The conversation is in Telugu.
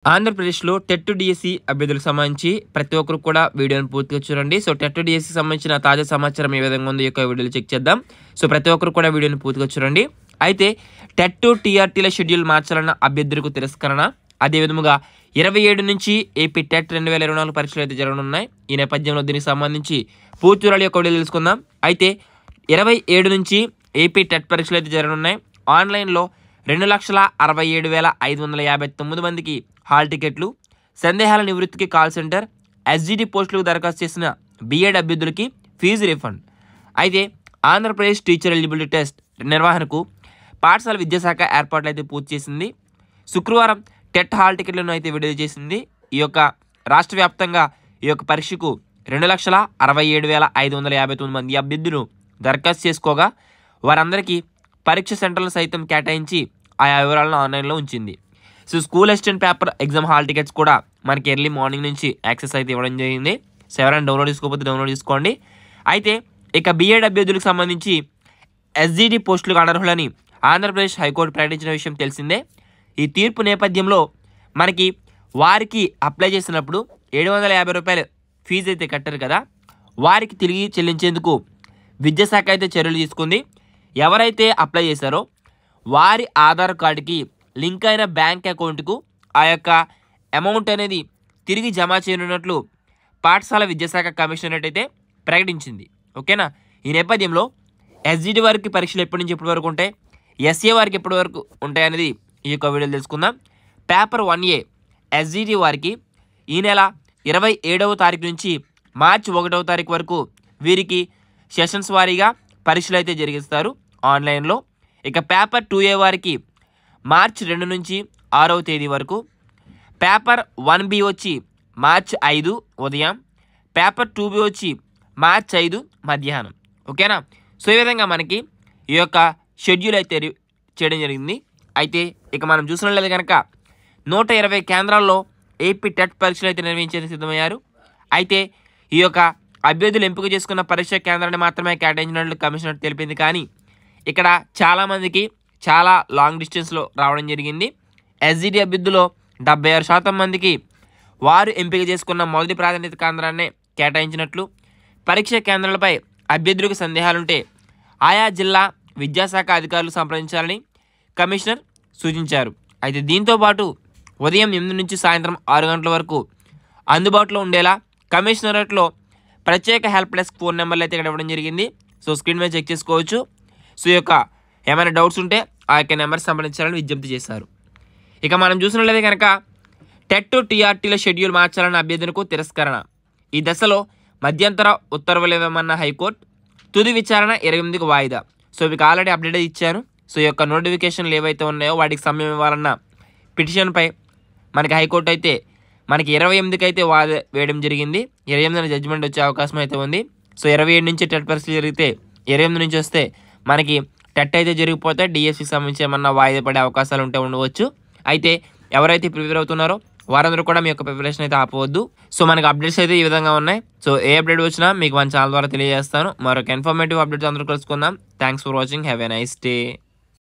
ఆంధ్రప్రదేశ్లో టెట్ డిఎస్సి అభ్యర్థులకు సంబంధించి ప్రతి ఒక్కరు కూడా వీడియోని పూర్తిగా చూడండి. సో టెట్ డిఎస్సి సంబంధించిన తాజా సమాచారం ఏ విధంగా ఉందో ఈ యొక్క వీడియోలో చెక్ చేద్దాం. సో ప్రతి ఒక్కరు కూడా వీడియోని పూర్తిగా చూడండి. అయితే టెట్ టీఆర్టీల షెడ్యూల్ మార్చాలన్న అభ్యర్థులకు తిరస్కరణ, అదేవిధంగా 27 నుంచి ఏపీ టెట్ 2024 పరీక్షలు అయితే జరగనున్నాయి. ఈ నేపథ్యంలో దీనికి సంబంధించి పూర్తి వివరాల యొక్క వీడియో తెలుసుకుందాం. అయితే 27 నుంచి ఏపీ టెట్ పరీక్షలు అయితే జరగనున్నాయి. ఆన్లైన్లో 2,67,559 మందికి హాల్ టికెట్లు, సందేహాల నివృత్తికి కాల్ సెంటర్, ఎస్జిటి పోస్టులకు దరఖాస్తు చేసిన బీఎడ్ అభ్యర్థులకి ఫీజు రిఫండ్. అయితే ఆంధ్రప్రదేశ్ టీచర్ ఎలిజిబిలిటీ టెస్ట్ నిర్వహణకు పాఠశాల విద్యాశాఖ ఏర్పాట్లు అయితే పూర్తి చేసింది. శుక్రవారం టెట్ హాల్ టికెట్లను అయితే విడుదల చేసింది. ఈ యొక్క రాష్ట్ర వ్యాప్తంగా ఈ యొక్క పరీక్షకు 2,67,559 మంది అభ్యర్థులు దరఖాస్తు చేసుకోగా వారందరికీ పరీక్ష సెంటర్లు సైతం కేటాయించి ఆయా వివరాలను ఆన్లైన్లో ఉంచింది. So school assistant paper exam hall tickets కూడా మనకి ఎర్లీ మార్నింగ్ నుంచి యాక్సెస్ అయితే ఇవ్వడం జరిగింది. సో ఎవరైనా డౌన్లోడ్ చేసుకోకపోతే డౌన్లోడ్ చేసుకోండి. అయితే ఇక బీఎడ్ అభ్యర్థులకు సంబంధించి ఎస్జిటి పోస్టులకు అనర్హులని ఆంధ్రప్రదేశ్ హైకోర్టు ప్రకటించిన విషయం తెలిసిందే. ఈ తీర్పు నేపథ్యంలో మనకి వారికి అప్లై చేసినప్పుడు 750 రూపాయలు ఫీజు అయితే కట్టారు కదా, వారికి తిరిగి చెల్లించేందుకు విద్యాశాఖ అయితే చర్యలు తీసుకుంది. ఎవరైతే అప్లై చేశారో వారి ఆధార్ కార్డుకి లింక్ అయిన బ్యాంక్ అకౌంట్కు ఆ యొక్క అమౌంట్ అనేది తిరిగి జమ చేయనున్నట్లు పాఠశాల విద్యాశాఖ కమిషనరేట్ అయితే ప్రకటించింది. ఓకేనా. ఈ నేపథ్యంలో ఎస్జిటి వారికి పరీక్షలు ఎప్పటి నుంచి ఎప్పటి వరకు ఉంటాయి, ఎస్ఏ వారికి ఎప్పటి వరకు ఉంటాయి అనేది ఈ యొక్క వీడియోలో తెలుసుకుందాం. పేపర్ 1A ఎస్జిటి వారికి ఈ నెల 27వ తారీఖు నుంచి మార్చి 1వ తారీఖు వరకు వీరికి సెషన్స్ వారీగా పరీక్షలు అయితే జరిగిస్తారు ఆన్లైన్లో. ఇక పేపర్ 2A వారికి మార్చి 2 నుంచి 6వ తేదీ వరకు, పేపర్ 1B వచ్చి మార్చి 5 ఉదయం, పేపర్ 2B వచ్చి మార్చి 5 మధ్యాహ్నం. ఓకేనా. సో ఈ విధంగా మనకి ఈ యొక్క షెడ్యూల్ అయితే చేయడం జరిగింది. అయితే ఇక మనం చూసినట్లయితే కనుక 120 కేంద్రాల్లో ఏపీ టెట్ పరీక్షలు అయితే నిర్వహించేందుకు సిద్ధమయ్యారు. అయితే ఈ యొక్క అభ్యర్థులు ఎంపిక చేసుకున్న పరీక్ష కేంద్రాన్ని మాత్రమే కేటాయించినట్లు కమిషనర్ తెలిపింది. కానీ ఇక్కడ చాలామందికి చాలా లాంగ్ డిస్టెన్స్లో రావడం జరిగింది. ఎస్జిటి అభ్యర్థులు 76% మందికి వారు ఎంపిక చేసుకున్న మొదటి ప్రాధాన్యత కేంద్రాన్ని కేటాయించినట్లు, పరీక్ష కేంద్రాలపై అభ్యర్థులకు సందేహాలుంటే ఆయా జిల్లా విద్యాశాఖ అధికారులు సంప్రదించాలని కమిషనర్ సూచించారు. అయితే దీంతోపాటు ఉదయం 8 నుంచి సాయంత్రం 6 గంటల వరకు అందుబాటులో ఉండేలా కమిషనరేట్లో ప్రత్యేక హెల్ప్ డెస్క్ ఫోన్ నెంబర్లు అయితే ఇక్కడ ఇవ్వడం జరిగింది. సో స్క్రీన్ మీద చెక్ చేసుకోవచ్చు. సో ఈ యొక్క ఏమైనా డౌట్స్ ఉంటే ఆ యొక్క నెంబర్ సంప్రదించాలని విజ్ఞప్తి చేశారు. ఇక మనం చూసినట్లయితే కనుక టెట్ టీఆర్టీల షెడ్యూల్ మార్చాలన్న అభ్యర్థులకు తిరస్కరణ. ఈ దశలో మధ్యంతర ఉత్తర్వులు ఇవ్వమన్న హైకోర్టు, తుది విచారణ 28కి వాయిదా. సో మీకు ఆల్రెడీ అప్డేట్ ఇచ్చాను. సో ఈ యొక్క నోటిఫికేషన్లు ఏవైతే ఉన్నాయో వాటికి సమయం ఇవ్వాలన్న పిటిషన్పై మనకి హైకోర్టు అయితే మనకి 28కి అయితే వాయిదా వేయడం జరిగింది. 28న జడ్జిమెంట్ వచ్చే అవకాశం అయితే ఉంది. సో 27 నుంచి టెట్ పరీక్షలు జరిగితే 28 నుంచి వస్తే మనకి టెట్ అయితే జరిగిపోతే డిఎస్సికి సంబంధించి ఏమన్నా వాయిదా పడే అవకాశాలు ఉంటే ఉండవచ్చు. అయితే ఎవరైతే ప్రిపేర్ అవుతున్నారో వారందరూ కూడా మీ యొక్క ప్రిపరేషన్ అయితే ఆపవద్దు. సో మనకి అప్డేట్స్ అయితే ఈ విధంగా ఉన్నాయి. సో ఏ అప్డేట్ వచ్చినా మీకు మన ఛానల్ ద్వారా తెలియజేస్తాను. మరొక ఇన్ఫర్మేటివ్ అప్డేట్స్ అందరూ కలుసుకుందాం. Thanks for watching. Have a nice day.